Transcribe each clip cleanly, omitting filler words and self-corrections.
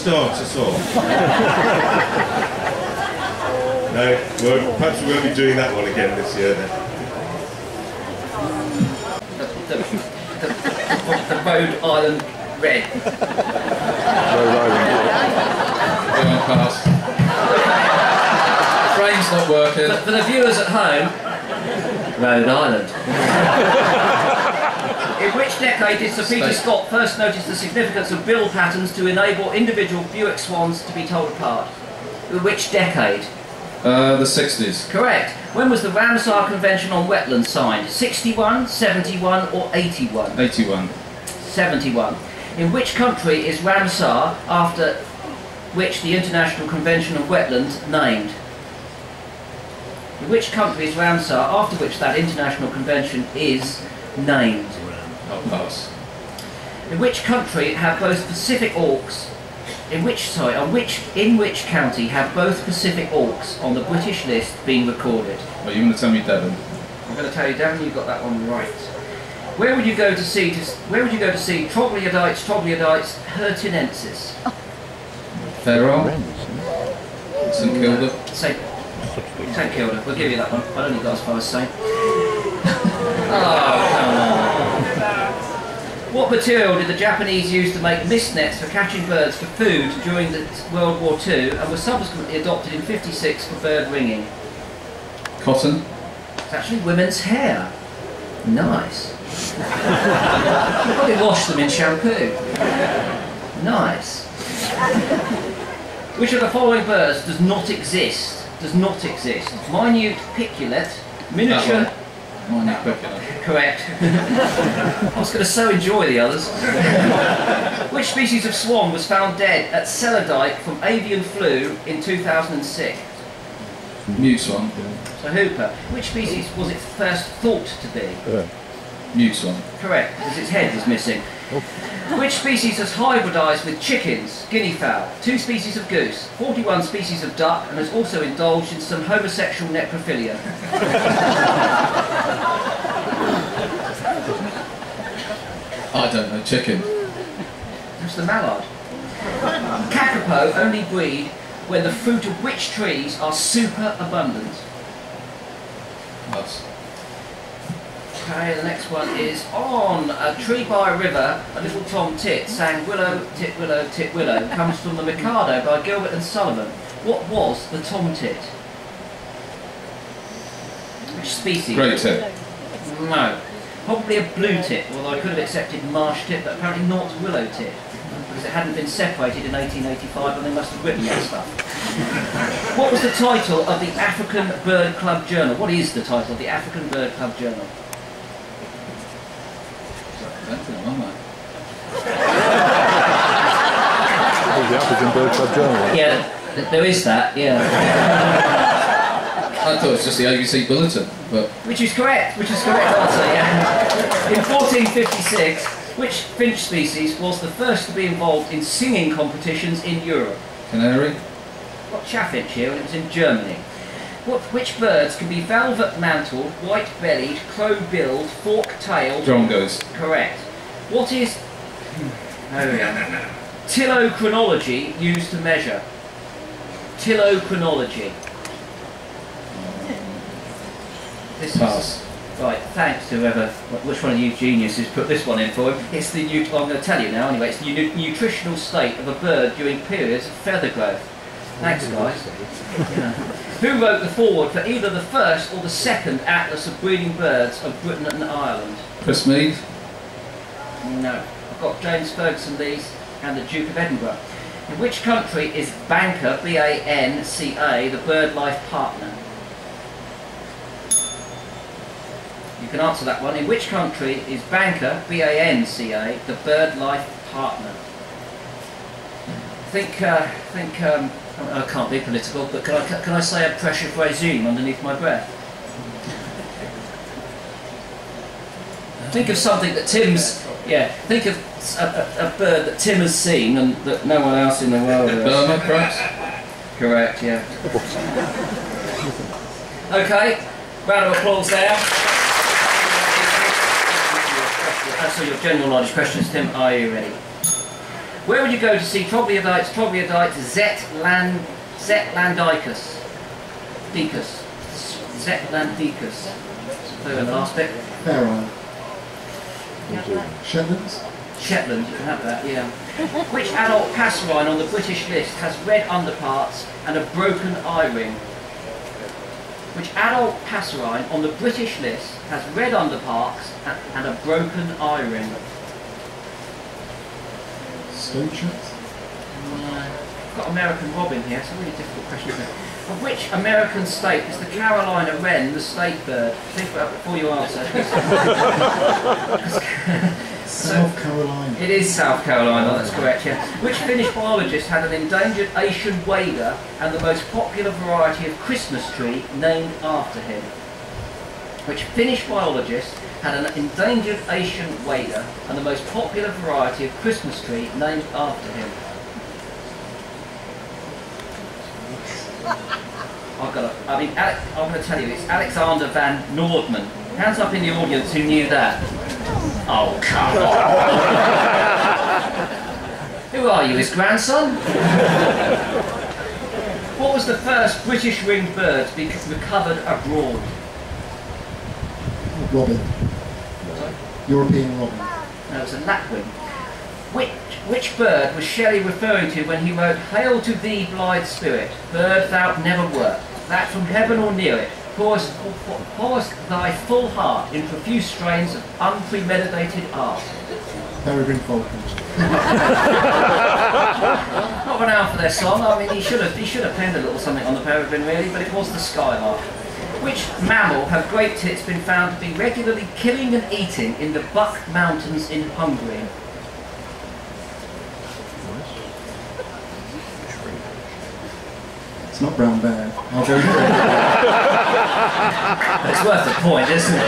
start us off. No, well, perhaps we won't be doing that one again this year then. The Rhode Island Red. Rhode Island. Going past. The frame's not working. For the viewers at home, Rhode Island. In which decade did Sir Peter Scott first notice the significance of bill patterns to enable individual Buick Swans to be told apart? Which decade? The 60s. Correct. When was the Ramsar Convention on Wetlands signed? 61, 71 or 81? 81. 71. In which country is Ramsar, after which the International Convention on Wetlands named? In which country is Ramsar, after which that International Convention is named? I'll pass. In which country have both Pacific Auks? In which county have both Pacific Auks on the British list been recorded? Well, you want to tell me Devon? I'm going to tell you, Devon, you got that one right. Where would you go to see Troglodytes hertinensis? Farewell. St Kilda. St Kilda. We'll give you that one. I don't think that's as far as St. Oh, come on. What material did the Japanese use to make mist nets for catching birds for food during the World War II and was subsequently adopted in '56 for bird ringing? Cotton. It's actually women's hair. Nice. You probably wash them in shampoo. Nice. Which of the following birds does not exist? Does not exist. Minute piculet, miniature. Minute piculet. Correct. I was going to so enjoy the others. Which species of swan was found dead at Cellardike from avian flu in 2006? Mute swan. So Hooper. Which species was it first thought to be? Mute swan. Correct, because its head was missing. Which species has hybridised with chickens, guinea fowl, 2 species of goose, 41 species of duck, and has also indulged in some homosexual necrophilia? I don't know. Chicken. That's the mallard. Kakapo only breed when the fruit of which trees are super abundant? Pass. Okay, the next one is on a tree by a river, a little Tom Tit sang willow, tit willow, comes from the Mikado by Gilbert and Sullivan. What was the Tom Tit? Which species? Great tit. No. Probably a blue tit, although I could have accepted marsh tit, but apparently not willow tit, because it hadn't been separated in 1885 and they must have written that stuff. What was the title of the African Bird Club Journal? What is the title of the African Bird Club Journal? The African Bird Club Journal. Yeah, there is that, yeah. I thought it was just the ABC Bulletin, but... Which is correct answer, yeah. In 1456, which finch species was the first to be involved in singing competitions in Europe? Canary. Got chaffinch here, and it was in Germany. Which birds can be velvet-mantled, white-bellied, crow-billed, fork-tailed? Drongos. Correct. What is... There we go. Tilochronology used to measure? Tilochronology. This Pass. Right, thanks to whoever, which one of you geniuses put this one in for him. It's the, well, I'm going to tell you now anyway, it's the nutritional state of a bird during periods of feather growth. Thanks guys. Yeah. Who wrote the foreword for either the first or the second Atlas of Breeding Birds of Britain and Ireland? Chris Mead. No. I've got James Ferguson Lees and the Duke of Edinburgh. In which country is Banca, B-A-N-C-A, the BirdLife partner? You can answer that one. In which country is Banca, B-A-N-C-A, the BirdLife partner? I can't be political, but can I say a precious regime underneath my breath? Think of something that Tim's, think of a bird that Tim has seen and that no one else in the world has. Burma, perhaps? Correct, yeah. Okay, round of applause there. So your general knowledge questions, Tim, are you ready? Where would you go to see troglodytes, Zetlandicus? Zetlandicus. Third and last bit. Fair Isle. You have that? Shetlands. Shetland, you can have that, yeah. Which adult passerine on the British list has red underparts and a broken eye ring? Which adult passerine on the British list has red underparts and a broken eye ring? Stonechucks. I've got American robin here, it's a really difficult question, isn't it? Of which American state is the Carolina wren the state bird? Think about it before you answer. South Carolina. It is South Carolina, that's correct, yeah. Which Finnish biologist had an endangered Asian wader and the most popular variety of Christmas tree named after him? Which Finnish biologist had an endangered Asian wader and the most popular variety of Christmas tree named after him? I'm going to tell you, it's Alexander van Noordman. Hands up in the audience who knew that. Oh, come on. Who are you, his grandson? What was the first British ringed bird to be recovered abroad? Robin. European robin. No, it was a lapwing. Which bird was Shelley referring to when he wrote, "Hail to thee, blithe spirit, bird thou never wert, that from heaven or near it pourest thy full heart in profuse strains of unpremeditated art"? Peregrine falcon. Not renowned for their song. I mean, he should have penned a little something on the peregrine, really, but it was the skylark. Which mammal have great tits been found to be regularly killing and eating in the Buck Mountains in Hungary? It's not brown bear. I'll go It's worth the point, isn't it?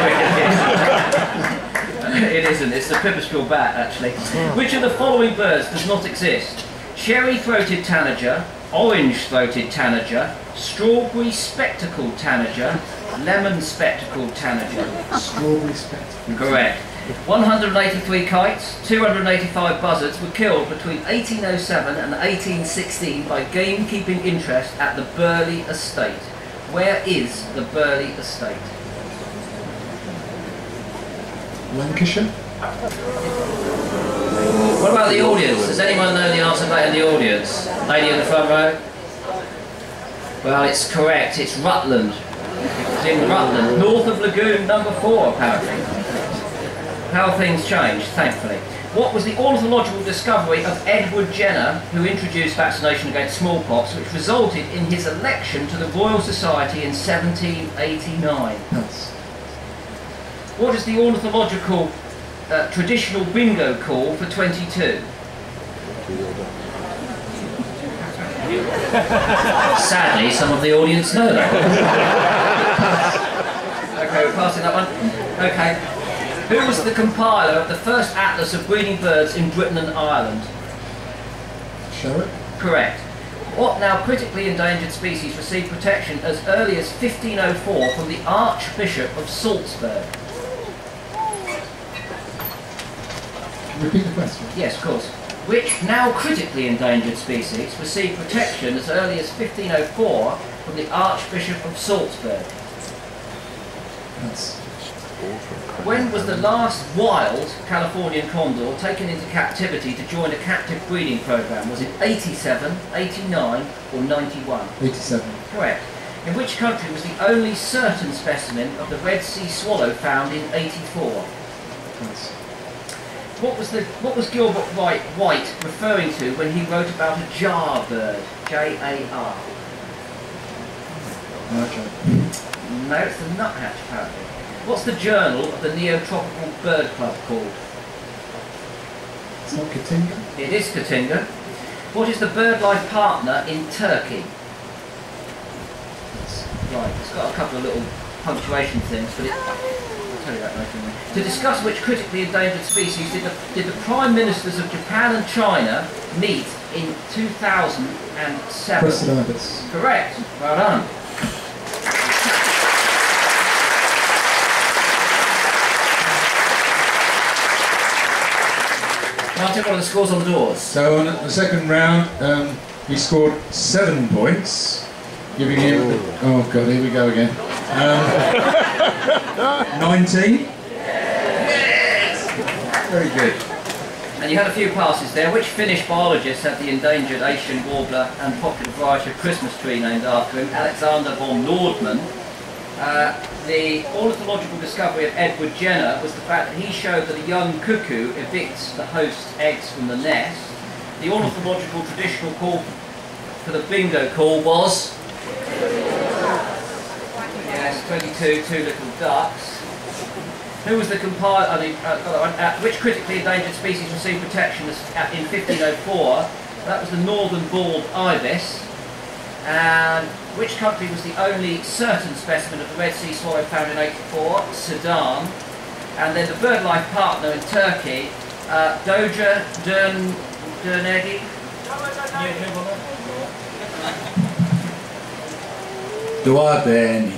It isn't. It's the pipistrelle bat, actually. Which of the following birds does not exist? Cherry-throated tanager, orange-throated tanager, strawberry spectacled tanager, lemon spectacled tanager. Strawberry spectacle. Correct. 183 kites, 285 buzzards were killed between 1807 and 1816 by gamekeeping interest at the Burley Estate. Where is the Burley Estate? Lancashire. What about the audience? Does anyone know the answer back in the audience? Lady in the front row? Well, it's correct. It's Rutland. It's in Rutland, north of Lagoon number 4, apparently. How things changed, thankfully. What was the ornithological discovery of Edward Jenner, who introduced vaccination against smallpox, which resulted in his election to the Royal Society in 1789? Yes. What is the ornithological traditional bingo call for 22? Sadly, some of the audience know that. Okay, we're passing that one. Okay. Who was the compiler of the first atlas of breeding birds in Britain and Ireland? Show it. Correct. What now critically endangered species received protection as early as 1504 from the Archbishop of Salzburg? Repeat the question. Yes, of course. Which now critically endangered species received protection as early as 1504 from the Archbishop of Salzburg? Yes. When was the last wild Californian condor taken into captivity to join a captive breeding program? Was it 87, 89 or 91? 87. Correct. In which country was the only certain specimen of the Red Sea swallow found in 84? Yes. What was Gilbert White referring to when he wrote about a jar bird? J-A-R. Okay. No, it's the nuthatch apparently. What's the journal of the Neotropical Bird Club called? It's not Katinga. It is Katinga. What is the BirdLife partner in Turkey? Yes. Right, it's got a couple of little punctuation things, but I'll tell you that later. To discuss which critically endangered species did the Prime Ministers of Japan and China meet in 2007? Presiditis. Correct. Well done. Martin, what are the scores on the doors? So on the second round, he scored 7 points, giving him. Oh God, here we go again. 19. Very good. And you had a few passes there. Which Finnish biologist had the endangered Asian warbler and popular variety of Christmas tree named after him? Alexander von Nordmann. The ornithological discovery of Edward Jenner was the fact that he showed that a young cuckoo evicts the host's eggs from the nest. The ornithological traditional call for the bingo call was... Yes, 22, two little ducks. Who was the compiler? Which critically endangered species received protection in 1504? That was the northern bald ibis. And which country was the only certain specimen of the Red Sea swallow found in 84? Sudan. And then the BirdLife partner in Turkey, Doja Dernegi. Dua Beni.